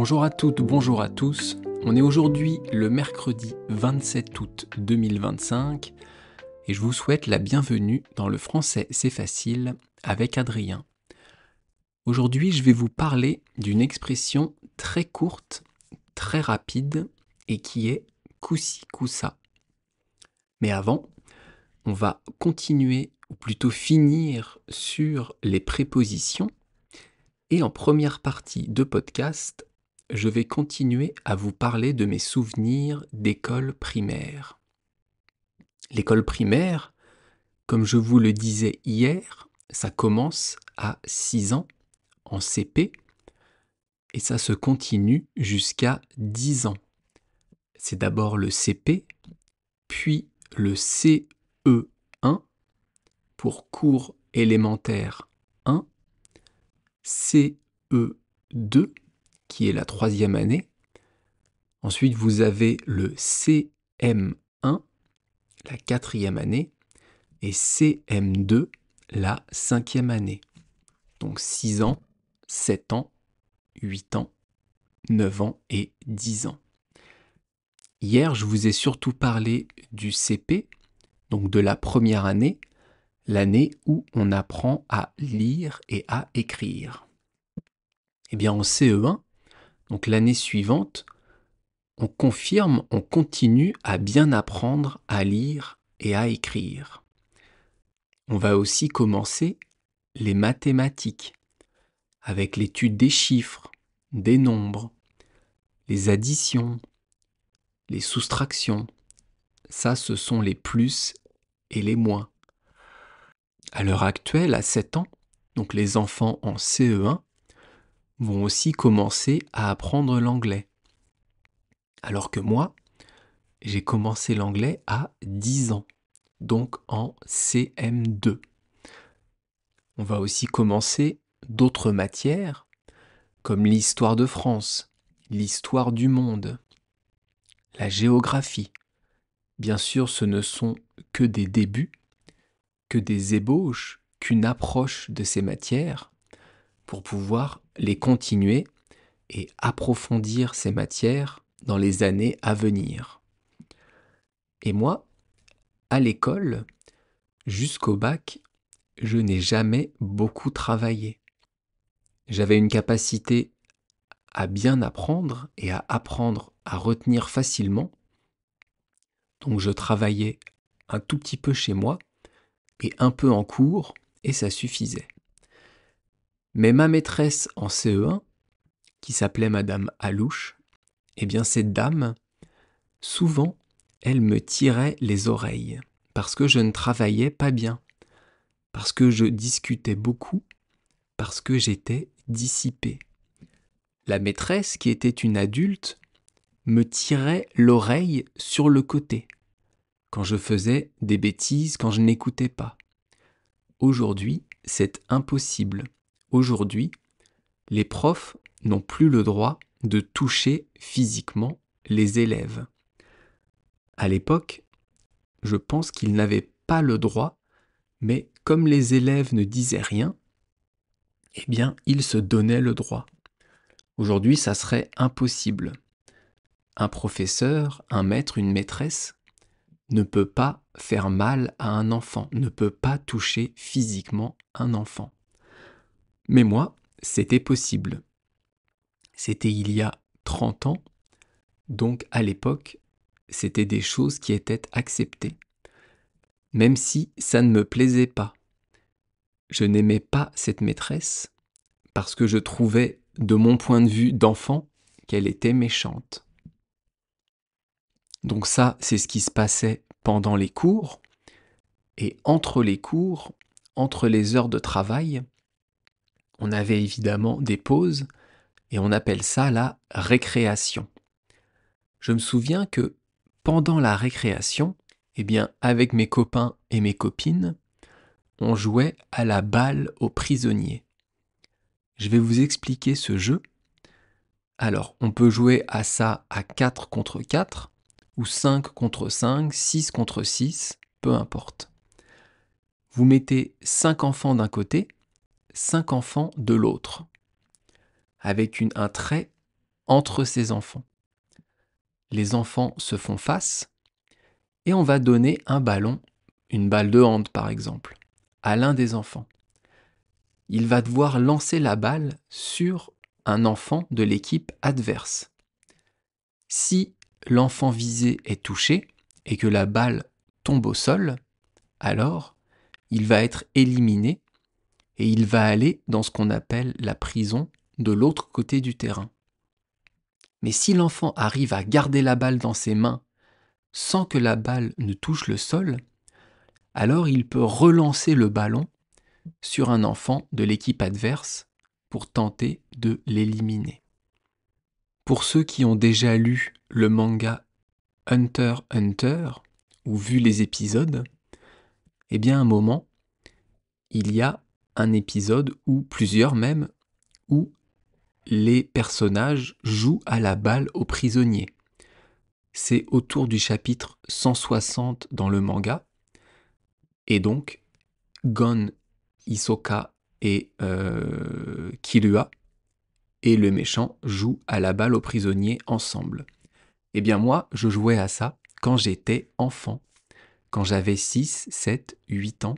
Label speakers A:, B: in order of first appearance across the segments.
A: Bonjour à toutes, bonjour à tous. On est aujourd'hui le mercredi 27 août 2025 et je vous souhaite la bienvenue dans le français c'est facile avec Adrien. Aujourd'hui, je vais vous parler d'une expression très courte, très rapide et qui est coup-ci, coup-ça. Mais avant, on va continuer ou plutôt finir sur les prépositions et en première partie de podcast, je vais continuer à vous parler de mes souvenirs d'école primaire. L'école primaire, comme je vous le disais hier, ça commence à 6 ans en CP et ça se continue jusqu'à 10 ans. C'est d'abord le CP, puis le CE1 pour cours élémentaire 1, CE2 qui est la 3e année. Ensuite, vous avez le CM1, la 4e année, et CM2, la 5e année. Donc 6 ans, 7 ans, 8 ans, 9 ans et 10 ans. Hier, je vous ai surtout parlé du CP, donc de la première année, l'année où on apprend à lire et à écrire. Eh bien, en CE1, donc l'année suivante, on confirme, on continue à bien apprendre à lire et à écrire. On va aussi commencer les mathématiques, avec l'étude des chiffres, des nombres, les additions, les soustractions. Ça, ce sont les plus et les moins. À l'heure actuelle, à 7 ans, donc les enfants en CE1 vont aussi commencer à apprendre l'anglais. Alors que moi, j'ai commencé l'anglais à 10 ans, donc en CM2. On va aussi commencer d'autres matières, comme l'histoire de France, l'histoire du monde, la géographie. Bien sûr, ce ne sont que des débuts, que des ébauches, qu'une approche de ces matières pour pouvoir les continuer et approfondir ces matières dans les années à venir. Et moi, à l'école, jusqu'au bac, je n'ai jamais beaucoup travaillé. J'avais une capacité à bien apprendre et à apprendre à retenir facilement. Donc je travaillais un tout petit peu chez moi et un peu en cours et ça suffisait. Mais ma maîtresse en CE1, qui s'appelait Madame Alouche, eh bien cette dame, souvent, elle me tirait les oreilles parce que je ne travaillais pas bien, parce que je discutais beaucoup, parce que j'étais dissipé. La maîtresse, qui était une adulte, me tirait l'oreille sur le côté quand je faisais des bêtises, quand je n'écoutais pas. Aujourd'hui, c'est impossible. Aujourd'hui, les profs n'ont plus le droit de toucher physiquement les élèves. À l'époque, je pense qu'ils n'avaient pas le droit, mais comme les élèves ne disaient rien, eh bien, ils se donnaient le droit. Aujourd'hui, ça serait impossible. Un professeur, un maître, une maîtresse ne peut pas faire mal à un enfant, ne peut pas toucher physiquement un enfant. Mais moi, c'était possible. C'était il y a 30 ans, donc à l'époque, c'était des choses qui étaient acceptées. Même si ça ne me plaisait pas. Je n'aimais pas cette maîtresse parce que je trouvais, de mon point de vue d'enfant, qu'elle était méchante. Donc ça, c'est ce qui se passait pendant les cours. Et entre les cours, entre les heures de travail, on avait évidemment des pauses et on appelle ça la récréation. Je me souviens que pendant la récréation, eh bien, avec mes copains et mes copines, on jouait à la balle aux prisonniers. Je vais vous expliquer ce jeu. Alors, on peut jouer à ça à 4 contre 4, ou 5 contre 5, 6 contre 6, peu importe. Vous mettez 5 enfants d'un côté, 5 enfants de l'autre, avec un trait entre ces enfants. Les enfants se font face et on va donner un ballon, une balle de hand par exemple, à l'un des enfants. Il va devoir lancer la balle sur un enfant de l'équipe adverse. Si l'enfant visé est touché et que la balle tombe au sol, alors il va être éliminé et il va aller dans ce qu'on appelle la prison de l'autre côté du terrain. Mais si l'enfant arrive à garder la balle dans ses mains sans que la balle ne touche le sol, alors il peut relancer le ballon sur un enfant de l'équipe adverse pour tenter de l'éliminer. Pour ceux qui ont déjà lu le manga Hunter x Hunter ou vu les épisodes, eh bien à un moment, il y a un épisode, ou plusieurs même, où les personnages jouent à la balle aux prisonniers. C'est autour du chapitre 160 dans le manga, et donc Gon, Hisoka et Killua et le méchant jouent à la balle aux prisonniers ensemble. Eh bien moi, je jouais à ça quand j'étais enfant. Quand j'avais 6, 7, 8 ans,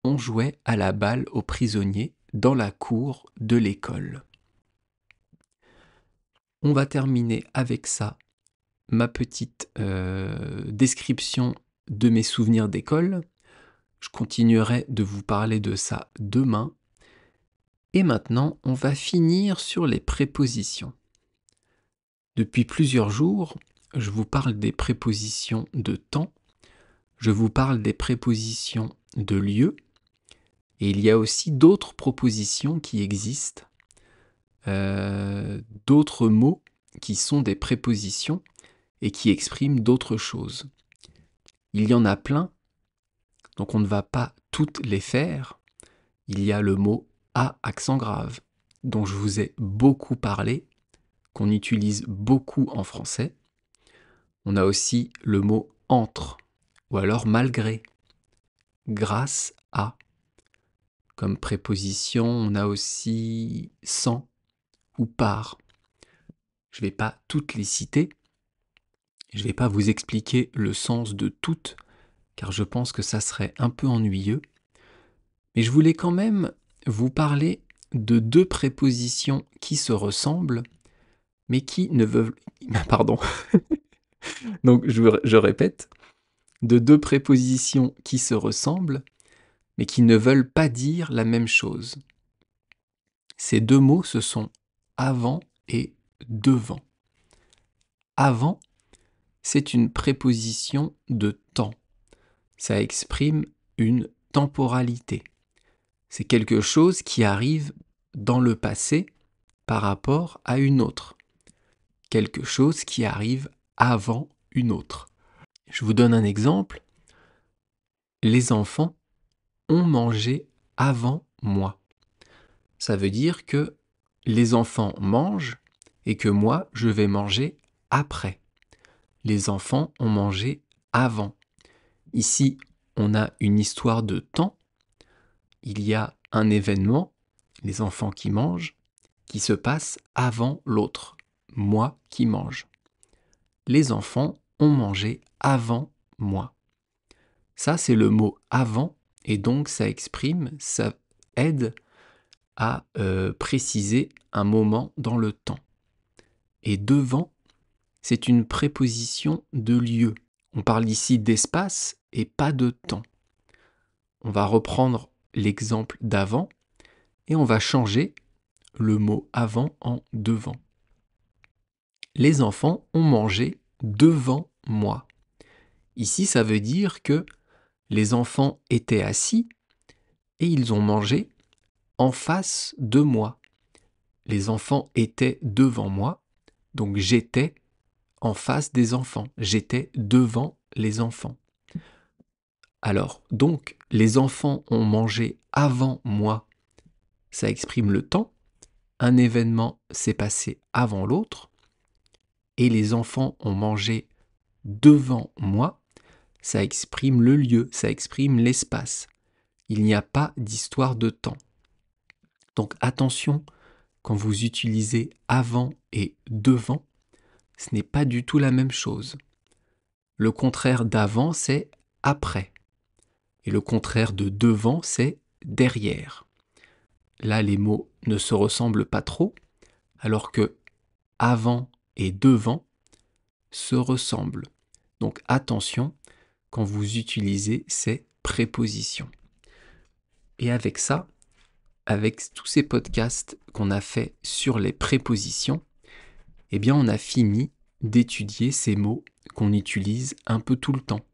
A: on jouait à la balle aux prisonniers dans la cour de l'école. On va terminer avec ça, ma petite description de mes souvenirs d'école. Je continuerai de vous parler de ça demain. Et maintenant, on va finir sur les prépositions. Depuis plusieurs jours, je vous parle des prépositions de temps, je vous parle des prépositions de lieu, et il y a aussi d'autres propositions qui existent, d'autres mots qui sont des prépositions et qui expriment d'autres choses. Il y en a plein, donc on ne va pas toutes les faire. Il y a le mot à accent grave, dont je vous ai beaucoup parlé, qu'on utilise beaucoup en français. On a aussi le mot entre, ou alors malgré, grâce à. Comme préposition, on a aussi sans ou par. Je ne vais pas toutes les citer, je ne vais pas vous expliquer le sens de toutes, car je pense que ça serait un peu ennuyeux. Mais je voulais quand même vous parler de deux prépositions qui se ressemblent, mais qui ne veulent... Pardon. Donc je répète, de deux prépositions qui se ressemblent, mais qui ne veulent pas dire la même chose. Ces deux mots, ce sont avant et devant. Avant, c'est une préposition de temps. Ça exprime une temporalité. C'est quelque chose qui arrive dans le passé par rapport à une autre. Quelque chose qui arrive avant une autre. Je vous donne un exemple. Les enfants ont mangé avant moi. Ça veut dire que les enfants mangent et que moi, je vais manger après. Les enfants ont mangé avant. Ici, on a une histoire de temps. Il y a un événement, les enfants qui mangent, qui se passe avant l'autre, moi qui mange. Les enfants ont mangé avant moi. Ça, c'est le mot avant, et donc ça exprime, ça aide à préciser un moment dans le temps. Et devant, c'est une préposition de lieu. On parle ici d'espace et pas de temps. On va reprendre l'exemple d'avant et on va changer le mot avant en devant. Les enfants ont mangé devant moi. Ici, ça veut dire que les enfants étaient assis et ils ont mangé en face de moi. Les enfants étaient devant moi, donc j'étais en face des enfants. J'étais devant les enfants. Alors, donc, les enfants ont mangé avant moi. Ça exprime le temps. Un événement s'est passé avant l'autre. Et les enfants ont mangé devant moi. Ça exprime le lieu, ça exprime l'espace. Il n'y a pas d'histoire de temps. Donc attention quand vous utilisez avant et devant, ce n'est pas du tout la même chose. Le contraire d'avant, c'est après. Et le contraire de devant, c'est derrière. Là, les mots ne se ressemblent pas trop, alors que avant et devant se ressemblent. Donc attention quand vous utilisez ces prépositions. Et avec ça, avec tous ces podcasts qu'on a fait sur les prépositions, eh bien on a fini d'étudier ces mots qu'on utilise un peu tout le temps.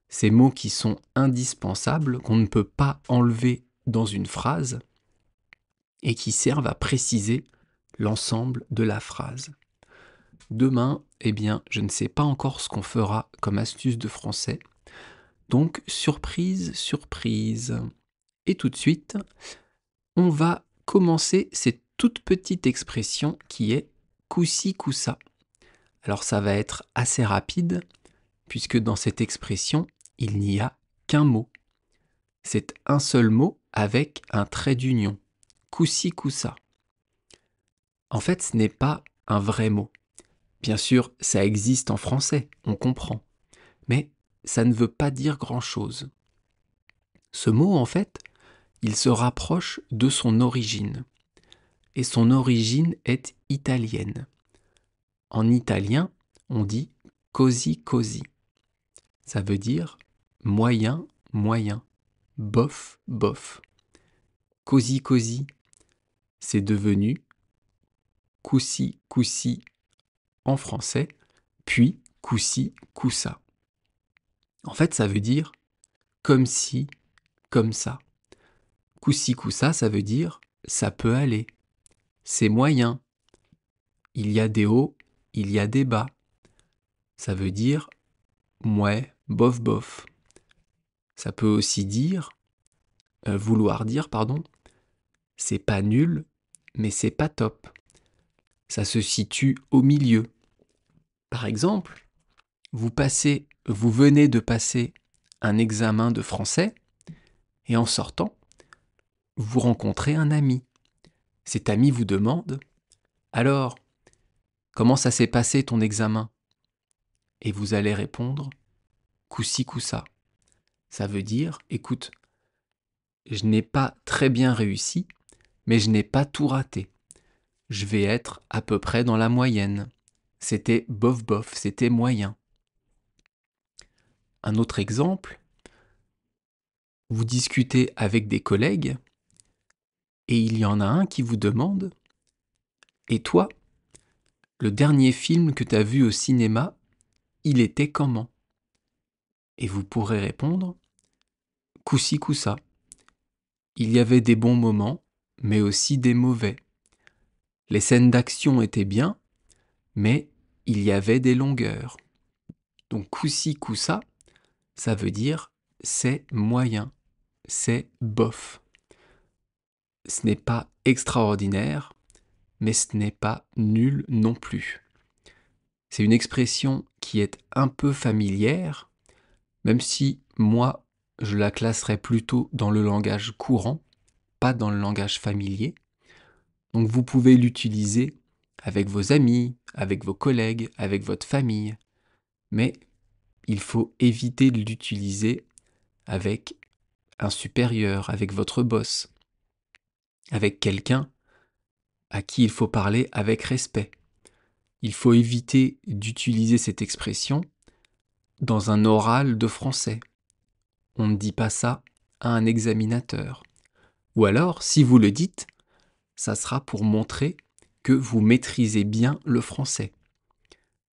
A: Ces mots qui sont indispensables, qu'on ne peut pas enlever dans une phrase et qui servent à préciser l'ensemble de la phrase. Demain, eh bien, je ne sais pas encore ce qu'on fera comme astuce de français. Donc, surprise, surprise. Et tout de suite, on va commencer cette toute petite expression qui est coussi coussa. Alors ça va être assez rapide, puisque dans cette expression, il n'y a qu'un mot. C'est un seul mot avec un trait d'union. Coussi coussa. En fait, ce n'est pas un vrai mot. Bien sûr, ça existe en français, on comprend. Mais ça ne veut pas dire grand-chose. Ce mot, en fait, il se rapproche de son origine. Et son origine est italienne. En italien, on dit così così. Ça veut dire moyen, moyen, bof, bof. Così così, c'est devenu coussi coussi en français, puis coussi coussa. En fait, ça veut dire comme si, comme ça. Coussi coussa, ça veut dire ça peut aller. C'est moyen. Il y a des hauts, il y a des bas. Ça veut dire ouais, bof bof. Ça peut aussi vouloir dire, c'est pas nul, mais c'est pas top. Ça se situe au milieu. Par exemple, vous venez de passer un examen de français et en sortant, vous rencontrez un ami. Cet ami vous demande « Alors, comment ça s'est passé ton examen ?» Et vous allez répondre « Coussi coussa ». Ça veut dire « Écoute, je n'ai pas très bien réussi, mais je n'ai pas tout raté. Je vais être à peu près dans la moyenne. C'était bof bof, c'était moyen. » Un autre exemple, vous discutez avec des collègues et il y en a un qui vous demande « Et toi, le dernier film que tu as vu au cinéma, il était comment ?» Et vous pourrez répondre « Coussi coussa. Il y avait des bons moments, mais aussi des mauvais. Les scènes d'action étaient bien, mais il y avait des longueurs. » Donc coussi coussa, ça veut dire c'est moyen, c'est bof. Ce n'est pas extraordinaire, mais ce n'est pas nul non plus. C'est une expression qui est un peu familière, même si moi, je la classerais plutôt dans le langage courant, pas dans le langage familier. Donc vous pouvez l'utiliser avec vos amis, avec vos collègues, avec votre famille, mais il faut éviter de l'utiliser avec un supérieur, avec votre boss, avec quelqu'un à qui il faut parler avec respect. Il faut éviter d'utiliser cette expression dans un oral de français. On ne dit pas ça à un examinateur. Ou alors, si vous le dites, ça sera pour montrer que vous maîtrisez bien le français.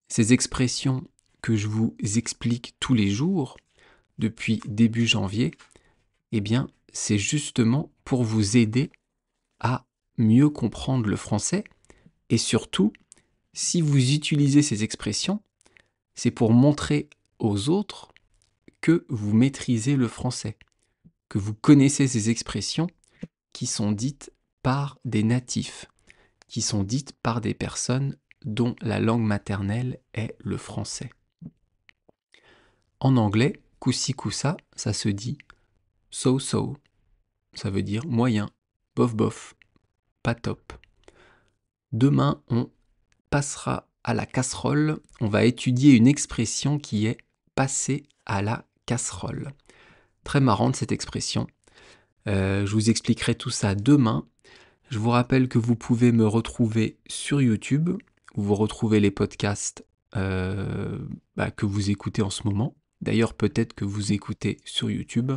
A: Ces expressions que je vous explique tous les jours, depuis début janvier, eh bien, c'est justement pour vous aider à mieux comprendre le français et surtout, si vous utilisez ces expressions, c'est pour montrer aux autres que vous maîtrisez le français, que vous connaissez ces expressions qui sont dites par des natifs, qui sont dites par des personnes dont la langue maternelle est le français. En anglais, coussi coussa, ça se dit so-so. Ça veut dire moyen, bof bof, pas top. Demain, on passera à la casserole. On va étudier une expression qui est « passer à la casserole ». Très marrante cette expression. Je vous expliquerai tout ça demain. Je vous rappelle que vous pouvez me retrouver sur YouTube, où vous retrouvez les podcasts que vous écoutez en ce moment. D'ailleurs, peut-être que vous écoutez sur YouTube.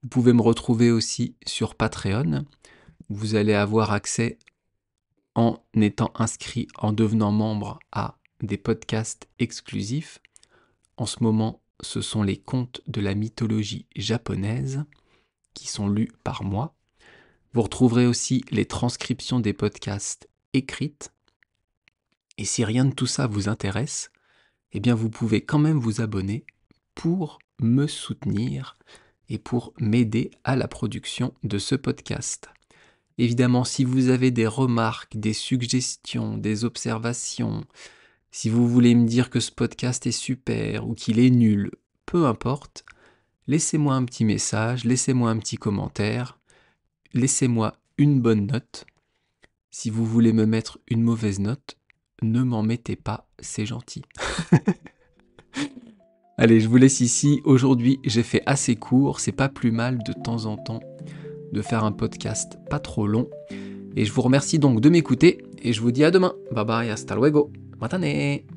A: Vous pouvez me retrouver aussi sur Patreon. Vous allez avoir accès, en étant inscrit, en devenant membre, à des podcasts exclusifs. En ce moment, ce sont les contes de la mythologie japonaise qui sont lus par moi. Vous retrouverez aussi les transcriptions des podcasts écrites. Et si rien de tout ça vous intéresse, eh bien vous pouvez quand même vous abonner pour me soutenir et pour m'aider à la production de ce podcast. Évidemment, si vous avez des remarques, des suggestions, des observations, si vous voulez me dire que ce podcast est super ou qu'il est nul, peu importe, laissez-moi un petit message, laissez-moi un petit commentaire, laissez-moi une bonne note. Si vous voulez me mettre une mauvaise note, ne m'en mettez pas, c'est gentil. Allez, je vous laisse ici. Aujourd'hui, j'ai fait assez court. C'est pas plus mal de temps en temps de faire un podcast pas trop long. Et je vous remercie donc de m'écouter. Et je vous dis à demain. Bye bye, hasta luego. Matane.